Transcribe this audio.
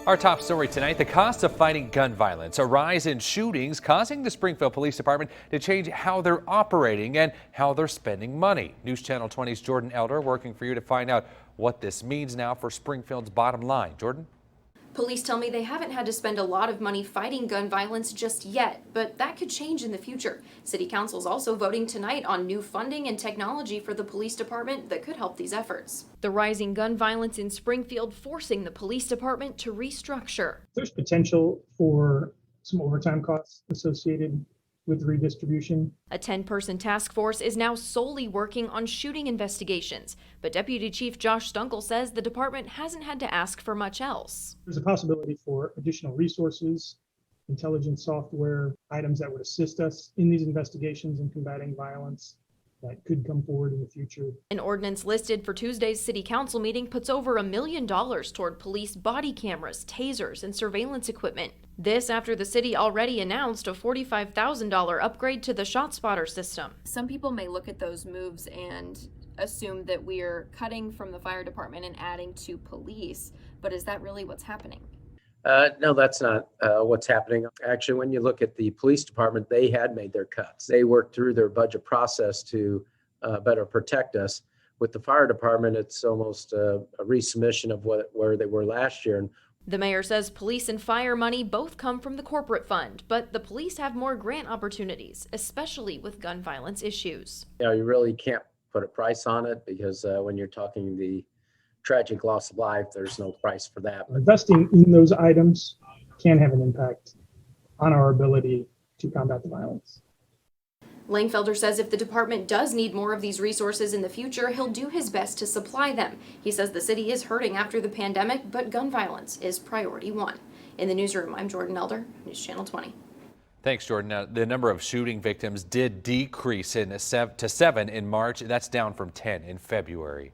Our top story tonight, the cost of fighting gun violence, a rise in shootings causing the Springfield Police Department to change how they're operating and how they're spending money. News Channel 20's Jordan Elder working for you to find out what this means now for Springfield's bottom line. Jordan? Police tell me they haven't had to spend a lot of money fighting gun violence just yet, but that could change in the future. City Council's also voting tonight on new funding and technology for the police department that could help these efforts. The rising gun violence in Springfield forcing the police department to restructure. There's potential for some overtime costs associated with redistribution. A 10-person task force is now solely working on shooting investigations, but Deputy Chief Josh Stuenkel says the department hasn't had to ask for much else. There's a possibility for additional resources, intelligence software, items that would assist us in these investigations and combating violence that could come forward in the future. An ordinance listed for Tuesday's City Council meeting puts over $1 million toward police body cameras, tasers, and surveillance equipment. This after the city already announced a $45,000 upgrade to the ShotSpotter system. Some people may look at those moves and assume that we're cutting from the fire department and adding to police, but is that really what's happening? No, that's not what's happening. Actually, when you look at the police department, they had made their cuts. They worked through their budget process to better protect us. With the fire department, it's almost a resubmission of where they were last year. The mayor says police and fire money both come from the corporate fund, but the police have more grant opportunities, especially with gun violence issues. You really can't put a price on it because when you're talking the tragic loss of life, there's no price for that. Investing in those items can have an impact on our ability to combat the violence. Langfelder says if the department does need more of these resources in the future, he'll do his best to supply them. He says the city is hurting after the pandemic, but gun violence is priority one. In the newsroom, I'm Jordan Elder, News Channel 20. Thanks, Jordan. Now, the number of shooting victims did decrease to 7 in March. That's down from 10 in February.